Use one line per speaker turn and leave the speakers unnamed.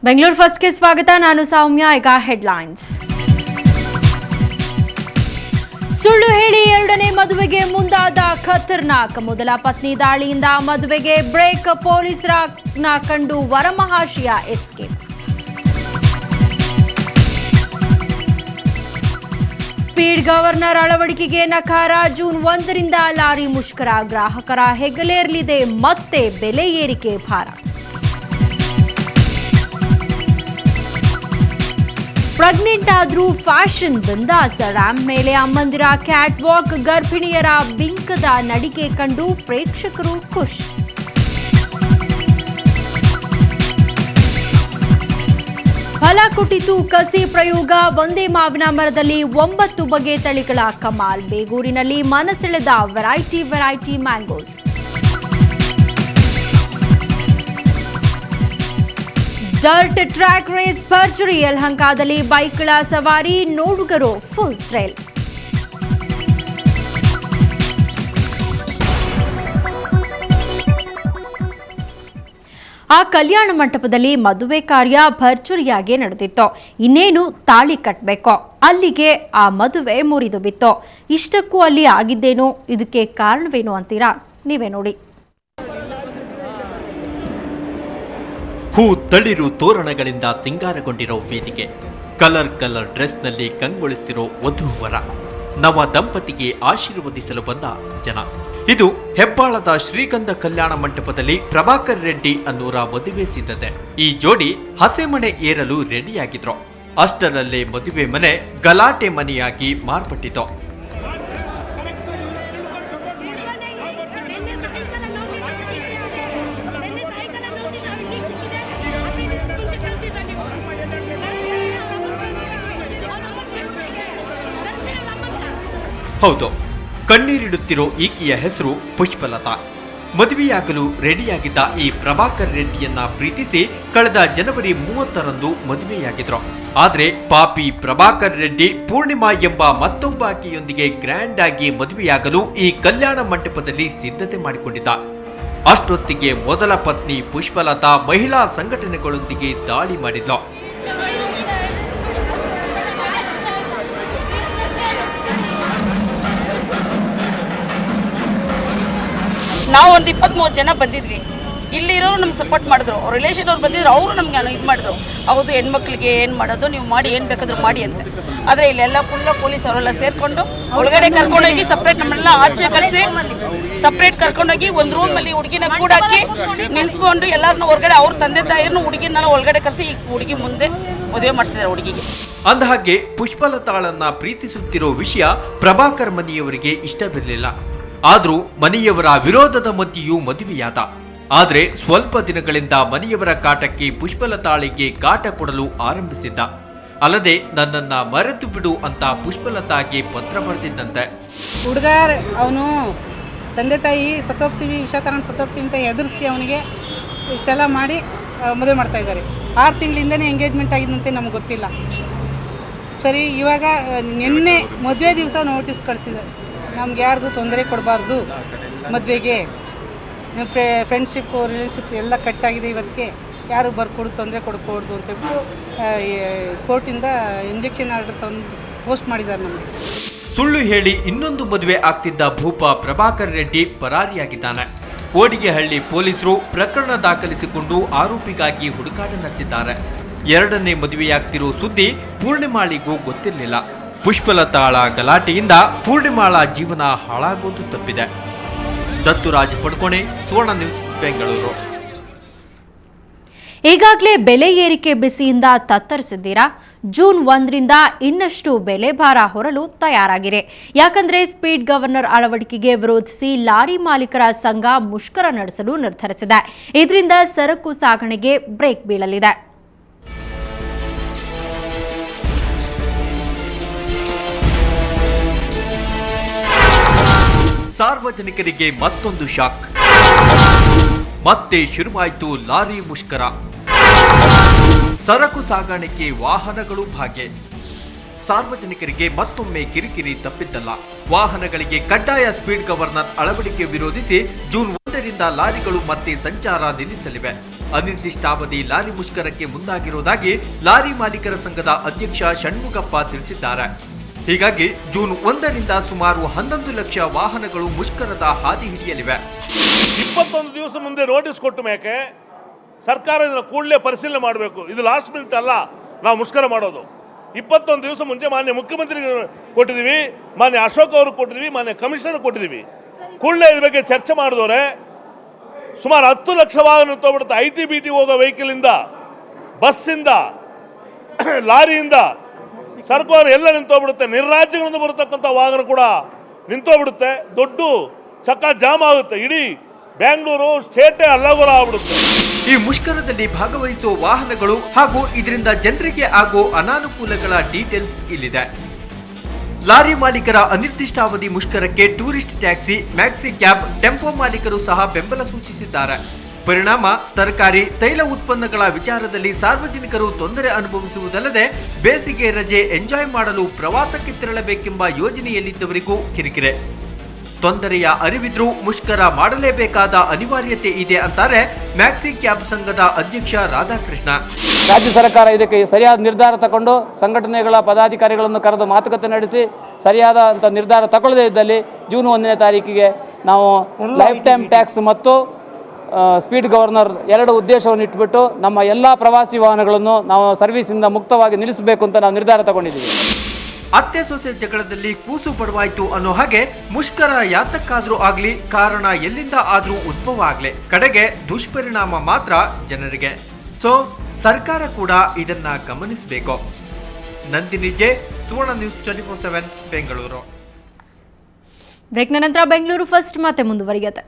ಬೆಂಗಳೂರು ಫಸ್ಟ್ಗೆ ಸ್ವಾಗತ. ನಾನು ಸೌಮ್ಯ. ಈಗ ಹೆಡ್ಲೈನ್ಸ್. ಸುಳ್ಳು ಹೇಳಿ ಎರಡನೇ ಮದುವೆಗೆ ಮುಂದಾದ ಖತರ್ನಾಕ್. ಮೊದಲ ಪತ್ನಿ ದಾಳಿಯಿಂದ ಮದುವೆಗೆ ಬ್ರೇಕ್. ಪೊಲೀಸರನ್ನ ಕಂಡು ವರಮಹಾಶಯ ಎಸ್ಕೇಪ್. ಸ್ಪೀಡ್ ಗವರ್ನರ್ ಅಳವಡಿಕೆಗೆ ನಕಾರ. ಜೂನ್ 1ರಿಂದ ಲಾರಿ ಮುಷ್ಕರ. ಗ್ರಾಹಕರ ಹೆಗಲೇರಲಿದೆ ಮತ್ತೆ ಬೆಲೆ ಏರಿಕೆ ಭಾರ. ಪ್ರೆಗ್ನೆಂಟ್ ಆದ್ರೂ ಫ್ಯಾಷನ್ ಬಿಂದಾಸ್. ರ್ಯಾಂಪ್ ಮೇಲೆ ಅಮ್ಮಂದಿರ ಕ್ಯಾಟ್ ವಾಕ್. ಗರ್ಭಿಣಿಯರ ಬಿಂಕದ ನಡಿಗೆ ಕಂಡು ಪ್ರೇಕ್ಷಕರು ಖುಷ್. ಫಲ ಕೊಟ್ಟಿತು ಕಸಿ ಪ್ರಯೋಗ. ಒಂದೇ ಮಾವಿನ ಮರದಲ್ಲಿ 9 ಬಗೆ ತಳಿಗಳ ಕಮಾಲ್. ಬೇಗೂರಿನಲ್ಲಿ ಮನಸೆಳೆದ variety mangoes. Dirt track race ಭರ್ಜರಿ. ಯಲಹಂಕದಲ್ಲಿ ಬೈಕ್ಗಳ ಸವಾರಿ. ನೋಡುಗರು ಫುಲ್ ಥ್ರಿಲ್. ಆ ಕಲ್ಯಾಣ ಮಂಟಪದಲ್ಲಿ ಮದುವೆ ಕಾರ್ಯ ಭರ್ಜರಿಯಾಗಿ ನಡೆದಿತ್ತು. ಇನ್ನೇನು ತಾಳಿ ಕಟ್ಟಬೇಕೋ ಅಲ್ಲಿಗೆ ಆ ಮದುವೆ ಮುರಿದು ಬಿತ್ತು. ಇಷ್ಟಕ್ಕೂ ಅಲ್ಲಿ ಆಗಿದ್ದೇನೋ, ಇದಕ್ಕೆ ಕಾರಣವೇನು ಅಂತೀರಾ? ನೀವೇ ನೋಡಿ.
ಹೂ ತಳಿರು ತೋರಣಗಳಿಂದ ಸಿಂಗಾರಗೊಂಡಿರೋ ವೇದಿಕೆ. ಕಲರ್ ಡ್ರೆಸ್ನಲ್ಲಿ ಕಂಗೊಳಿಸ್ತಿರೋ ವಧುವರ. ನವ ದಂಪತಿಗೆ ಆಶೀರ್ವದಿಸಲು ಬಂದ ಜನ. ಇದು ಹೆಬ್ಬಾಳದ ಶ್ರೀಗಂಧ ಕಲ್ಯಾಣ ಮಂಟಪದಲ್ಲಿ ಪ್ರಭಾಕರ್ ರೆಡ್ಡಿ ಅನ್ನೋರ ಮದುವೆ ಸಿದ್ಧತೆ. ಈ ಜೋಡಿ ಹಸೆಮಣೆ ಏರಲು ರೆಡಿಯಾಗಿದ್ರು. ಅಷ್ಟರಲ್ಲೇ ಮದುವೆ ಮನೆ ಗಲಾಟೆ ಮನೆಯಾಗಿ ಮಾರ್ಪಟ್ಟಿತು. ಹೌದು, ಕಣ್ಣೀರಿಡುತ್ತಿರೋ ಈಕೆಯ ಹೆಸರು ಪುಷ್ಪಲತಾ. ಮದುವೆಯಾಗಲು ರೆಡಿಯಾಗಿದ್ದ ಈ ಪ್ರಭಾಕರ್ ರೆಡ್ಡಿಯನ್ನ ಪ್ರೀತಿಸಿ ಕಳೆದ ಜನವರಿ 30ರಂದು ಮದುವೆಯಾಗಿದ್ರು. ಆದ್ರೆ ಪಾಪಿ ಪ್ರಭಾಕರ್ ರೆಡ್ಡಿ ಪೂರ್ಣಿಮಾ ಎಂಬ ಮತ್ತೊಬ್ಬ ಆಕೆಯೊಂದಿಗೆ ಗ್ರ್ಯಾಂಡ್ ಆಗಿ ಮದುವೆಯಾಗಲು ಈ ಕಲ್ಯಾಣ ಮಂಟಪದಲ್ಲಿ ಸಿದ್ಧತೆ ಮಾಡಿಕೊಂಡಿದ್ದ. ಅಷ್ಟೊತ್ತಿಗೆ ಮೊದಲ ಪತ್ನಿ ಪುಷ್ಪಲತಾ ಮಹಿಳಾ ಸಂಘಟನೆಗಳೊಂದಿಗೆ ದಾಳಿ ಮಾಡಿದ್ಲು.
ನಾವು ಒಂದು 20-30 ಜನ ಬಂದಿದ್ವಿ. ಇಲ್ಲಿರೋರು ನಮ್ಗೆ ಸಪೋರ್ಟ್ ಮಾಡಿದ್ರು. ಅವ್ರ ರಿಲೇಷನ್ ಅವ್ರು ಬಂದಿದ್ರು, ಅವರು ನಮ್ಗೆ ಇದು ಮಾಡಿದ್ರು. ಹೌದು, ಹೆಣ್ಮಕ್ಳಿಗೆ ಏನು ಮಾಡೋದು, ನೀವು ಮಾಡಿ, ಏನು ಬೇಕಾದ್ರೂ ಮಾಡಿ ಅಂತ. ಆದರೆ ಇಲ್ಲೆಲ್ಲ ಫುಲ್ಲ ಪೊಲೀಸ್ ಅವರೆಲ್ಲ ಸೇರಿಕೊಂಡು ಒಳಗಡೆ ಕರ್ಕೊಂಡೋಗಿ ಸಪ್ರೇಟ್ ನಮ್ಮನ್ನೆಲ್ಲ ಆಚೆ ಕಳಿಸಿ ಸಪ್ರೇಟ್ ಕರ್ಕೊಂಡೋಗಿ ಒಂದು ರೂಮಲ್ಲಿ ಹುಡುಗಿನ ಕೂಡಾಕಿ ನಿಂತ್ಕೊಂಡು ಎಲ್ಲರನ್ನೂ ಹೊರಗಡೆ ಅವ್ರ ತಂದೆ ತಾಯಿಯವ್ರನ್ನ ಹುಡುಗಿನೆಲ್ಲ ಒಳಗಡೆ ಕರೆಸಿ ಈ ಹುಡುಗಿ ಮುಂದೆ ಮದುವೆ ಮಾಡಿಸಿದ್ದಾರೆ ಹುಡುಗಿಗೆ.
ಅಂದಹಾಗೆ ಪುಷ್ಪಲತಾಳನ್ನ ಪ್ರೀತಿಸುತ್ತಿರೋ ವಿಷಯ ಪ್ರಭಾಕರ್ ಮನೆಯವರಿಗೆ ಇಷ್ಟವಿರಲಿಲ್ಲ. ಆದ್ರೂ ಮನೆಯವರ ವಿರೋಧದ ಮಧ್ಯೆಯೂ ಮದುವೆಯಾದ. ಆದ್ರೆ ಸ್ವಲ್ಪ ದಿನಗಳಿಂದ ಮನೆಯವರ ಕಾಟಕ್ಕೆ ಪುಷ್ಪಲತಾಳಿಗೆ ಕಾಟ ಕೊಡಲು ಆರಂಭಿಸಿದ್ದ. ಅಲ್ಲದೆ ನನ್ನನ್ನ ಮರೆತು ಬಿಡು ಅಂತ ಪುಷ್ಪಲತಾಗೆ ಪತ್ರ ಬರೆದಿದ್ದಂತೆ.
ಹುಡುಗ ಅವನು ತಂದೆ ತಾಯಿ ಸತ್ತೋಗ್ತೀವಿ, ವಿಷ ತಗೊಂಡು ಸತ್ತೋಗ್ತೀವಿ ಅಂತ ಎದುರಿಸಿ ಅವನಿಗೆ ಇಷ್ಟೆಲ್ಲ ಮಾಡಿ ಮದುವೆ ಮಾಡ್ತಾ ಇದ್ದಾರೆ. 6 ತಿಂಗಳಿಂದನೇ ಎಂಗೇಜ್ಮೆಂಟ್ ಆಗಿದ್ದಂತೆ ನಮ್ಗೆ ಗೊತ್ತಿಲ್ಲ. ಸರಿ, ಇವಾಗ ನಿನ್ನೆ ಮದುವೆ ದಿವಸ ನೋಟಿಸ್ ಕಳಿಸಿದ್ದಾರೆ. ನಮ್ಗೆ ಯಾರಿಗೂ ತೊಂದರೆ ಕೊಡಬಾರ್ದು, ಮದುವೆಗೆ ಫ್ರೆಂಡ್ಶಿಪ್ ರಿಲೇಷನ್ಶಿಪ್ ಎಲ್ಲ ಕಟ್ಟಾಗಿದೆ, ಇವತ್ತಿಗೆ ಯಾರು ಬರ್ಕೊಡು ತೊಂದರೆ ಕೊಡ್ಕೊಡ್ದು ಅಂತ ಹೇಳ್ಬಿಟ್ಟು ಕೋರ್ಟಿಂದ ಇಂಜೆಕ್ಷನ್ ಆರ್ಡರ್ ತಂದು ಪೋಸ್ಟ್ ಮಾಡಿದ್ದಾರೆ ನಮಗೆ.
ಸುಳ್ಳು ಹೇಳಿ ಇನ್ನೊಂದು ಮದುವೆ ಆಗ್ತಿದ್ದ ಭೂಪ ಪ್ರಭಾಕರ್ ರೆಡ್ಡಿ ಪರಾರಿಯಾಗಿದ್ದಾನೆ. ಕೋಡಿಗೆಹಳ್ಳಿ ಪೊಲೀಸರು ಪ್ರಕರಣ ದಾಖಲಿಸಿಕೊಂಡು ಆರೋಪಿಗಾಗಿ ಹುಡುಕಾಟ ನಡೆಸಿದ್ದಾರೆ. ಎರಡನೇ ಮದುವೆಯಾಗ್ತಿರೋ ಸುದ್ದಿ ಪೂರ್ಣಿಮಾಳಿಗೂ ಗೊತ್ತಿರಲಿಲ್ಲ. ಪುಷ್ಪಲತಾಳ ಗಲಾಟೆಯಿಂದ ಪೂರ್ಣಿಮಾಳ ಜೀವನ ಹಾಳಾಗೋದು ತಪ್ಪಿದೆ. ದತ್ತುರಾಜ್ ಪಡ್ಕೋಣೆ, ಸುವರ್ಣ ನ್ಯೂಸ್, ಬೆಂಗಳೂರು.
ಈಗಾಗಲೇ ಬೆಲೆ ಏರಿಕೆ ಬಿಸಿಯಿಂದ ತತ್ತರಿಸಿದ್ದೀರಾ? ಜೂನ್ 1ರಿಂದ ಇನ್ನಷ್ಟು ಬೆಲೆ ಭಾರ ಹೊರಲು ತಯಾರಾಗಿರೆ. ಯಾಕಂದ್ರೆ ಸ್ಪೀಡ್ ಗವರ್ನರ್ ಅಳವಡಿಕೆಗೆ ವಿರೋಧಿಸಿ ಲಾರಿ ಮಾಲೀಕರ ಸಂಘ ಮುಷ್ಕರ ನಡೆಸಲು ನಿರ್ಧರಿಸಿದೆ. ಇದರಿಂದ ಸರಕು ಸಾಗಣೆಗೆ ಬ್ರೇಕ್ ಬೀಳಲಿದೆ.
ಸಾರ್ವಜನಿಕರಿಗೆ ಮತ್ತೊಂದು ಶಾಕ್. ಮತ್ತೆ ಶುರುವಾಯಿತು ಲಾರಿ ಮುಷ್ಕರ. ಸರಕು ಸಾಗಾಣಿಕೆ ವಾಹನಗಳು ಭಾಗ್ಯ. ಸಾರ್ವಜನಿಕರಿಗೆ ಮತ್ತೊಮ್ಮೆ ಕಿರಿಕಿರಿ ತಪ್ಪಿದ್ದಲ್ಲ. ವಾಹನಗಳಿಗೆ ಕಡ್ಡಾಯ ಸ್ಪೀಡ್ ಗವರ್ನರ್ ಅಳವಡಿಕೆ ವಿರೋಧಿಸಿ ಜೂನ್ 1ರಿಂದ ಲಾರಿಗಳು ಮತ್ತೆ ಸಂಚಾರ ನಿಲ್ಲಿಸಲಿವೆ. ಅನಿರ್ದಿಷ್ಟಾವಧಿ ಲಾರಿ ಮುಷ್ಕರಕ್ಕೆ ಮುಂದಾಗಿರುವುದಾಗಿ ಲಾರಿ ಮಾಲೀಕರ ಸಂಘದ ಅಧ್ಯಕ್ಷ ಷಣ್ಮುಖಪ್ಪ ತಿಳಿಸಿದ್ದಾರೆ. ಹೀಗಾಗಿ ಜೂನ್ 1ರಿಂದ ಸುಮಾರು 11 ಲಕ್ಷ ವಾಹನಗಳು ಮುಷ್ಕರದ ಹಾದಿ ಹಿಡಿಯಲಿವೆ.
21 ದಿವಸ ಮುಂದೆ ನೋಟಿಸ್ ಕೊಟ್ಟ ಮೇಲೆ ಸರ್ಕಾರ ಇದನ್ನು ಕೂಡಲೇ ಪರಿಶೀಲನೆ ಮಾಡಬೇಕು. ಇದು ಲಾಸ್ಟ್ ಮಿನಿಟ್ ಅಲ್ಲ ನಾವು ಮುಷ್ಕರ ಮಾಡೋದು. 21 ದಿವಸ ಮುಂಚೆ ಮಾನ್ಯ ಮುಖ್ಯಮಂತ್ರಿಗೆ ಕೊಟ್ಟಿದ್ದೀವಿ, ಮಾನ್ಯ ಅಶೋಕ್ ಅವರು ಕೊಟ್ಟಿದ್ದೀವಿ, ಮಾನ್ಯ ಕಮಿಷನರ್ ಕೊಟ್ಟಿದ್ದೀವಿ. ಕೂಡಲೇ ಇದ್ರ ಬಗ್ಗೆ ಚರ್ಚೆ ಮಾಡಿದವ್ರೆ ಸುಮಾರು 10 ಲಕ್ಷ ವಾಹನ ತಗೊಬಿಡುತ್ತೆ. ITBT ಹೋಗೋ ವೆಹಿಕಲಿಂದ, ಬಸ್ಸಿಂದ, ಲಾರಿಯಿಂದ, ಸರ್ಕಾರ ಎಲ್ಲ ನಿಂತೋಗ್ಬಿಡುತ್ತೆ. ನಿರ್ರಾಜ್ಯಗಳಿಂದ ಬರತಕ್ಕಂಥ ವಾಹನ ಕೂಡ ನಿಂತೋಗ್ಬಿಡುತ್ತೆ. ದೊಡ್ಡ ಚಕ್ಕ ಜಾಮ್ ಆಗುತ್ತೆ. ಇಡೀ ಬೆಂಗಳೂರು ಸ್ಟೇಟೇ ಅಲ್ಲಗೋಲ ಆಗ್ಬಿಡುತ್ತೆ.
ಈ ಮುಷ್ಕರದಲ್ಲಿ ಭಾಗವಹಿಸುವ ವಾಹನಗಳು ಹಾಗೂ ಇದರಿಂದ ಜನರಿಗೆ ಆಗೋ ಅನಾನುಕೂಲಗಳ ಡೀಟೇಲ್ಸ್ ಇಲ್ಲಿದೆ. ಲಾರಿ ಮಾಲೀಕರ ಅನಿರ್ದಿಷ್ಟಾವಧಿ ಮುಷ್ಕರಕ್ಕೆ tourist taxi, maxi cab, tempo ಮಾಲೀಕರು ಸಹ ಬೆಂಬಲ ಸೂಚಿಸಿದ್ದಾರೆ. ಪರಿಣಾಮ ತರಕಾರಿ, ತೈಲ ಉತ್ಪನ್ನಗಳ ವಿಚಾರದಲ್ಲಿ ಸಾರ್ವಜನಿಕರು ತೊಂದರೆ ಅನುಭವಿಸುವುದಲ್ಲದೆ ಬೇಸಿಗೆ ರಜೆ ಎಂಜಾಯ್ ಮಾಡಲು ಪ್ರವಾಸಕ್ಕೆ ತೆರಳಬೇಕೆಂಬ ಯೋಜನೆಯಲ್ಲಿದ್ದವರಿಗೂ ಕಿರಿಕಿರೆ. ತೊಂದರೆಯ ಅರಿವಿದ್ರೂ ಮುಷ್ಕರ ಮಾಡಲೇಬೇಕಾದ ಅನಿವಾರ್ಯತೆ ಇದೆ ಅಂತಾರೆ ಮ್ಯಾಕ್ಸಿ ಕ್ಯಾಬ್ ಸಂಘದ ಅಧ್ಯಕ್ಷ ರಾಧಾಕೃಷ್ಣ.
ರಾಜ್ಯ ಸರ್ಕಾರ ಇದಕ್ಕೆ ಸರಿಯಾದ ನಿರ್ಧಾರ ತಗೊಂಡು ಸಂಘಟನೆಗಳ ಪದಾಧಿಕಾರಿಗಳನ್ನು ಕರೆದು ಮಾತುಕತೆ ನಡೆಸಿ ಸರಿಯಾದಂಥ ನಿರ್ಧಾರ ತಗೊಳ್ಳದೇ ಇದ್ದಲ್ಲಿ ಜೂನ್ 1ನೇ ತಾರೀಕಿಗೆ ನಾವು ಲೈಫ್ ಟೈಮ್ ಟ್ಯಾಕ್ಸ್ ಮತ್ತು ಸ್ಪೀಡ್ ಗವರ್ನರ್ 2 ಉದ್ದೇಶವನ್ನು ಇಟ್ಬಿಟ್ಟು ನಮ್ಮ ಎಲ್ಲ ಪ್ರವಾಸಿ ವಾಹನಗಳನ್ನು ನಾವು ಸರ್ವಿಸಿಂದ ಮುಕ್ತವಾಗಿ ನಿಲ್ಲಿಸಬೇಕು ಅಂತ ನಾವು ನಿರ್ಧಾರ ತಗೊಂಡಿದ್ದೀವಿ.
ಅತ್ತೆ ಸೊಸೆ ಜಗಳದಲ್ಲಿ ಕೂಸು ಪಡವಾಯ್ತು ಅನ್ನೋ ಹಾಗೆ ಮುಷ್ಕರ ಯಾತಕ್ಕಾದ್ರೂ ಆಗ್ಲಿ, ಕಾರಣ ಎಲ್ಲಿಂದ ಆದ್ರೂ ಉದ್ಭವ ಆಗ್ಲಿ, ಕಡೆಗೆ ದುಷ್ಪರಿಣಾಮ ಮಾತ್ರ ಜನರಿಗೆ. ಸೊ ಸರ್ಕಾರ ಕೂಡ ಇದನ್ನ ಗಮನಿಸಬೇಕು. ನಂದಿನಿ ಜೆ, ಸುವರ್ಣ ನ್ಯೂಸ್ 24/7 ಬೆಂಗಳೂರು.
ಬ್ರೇಕ್ನ ನಂತರ ಬೆಂಗಳೂರು ಫಸ್ಟ್ ಮತ್ತೆ ಮುಂದುವರಿಯುತ್ತೆ.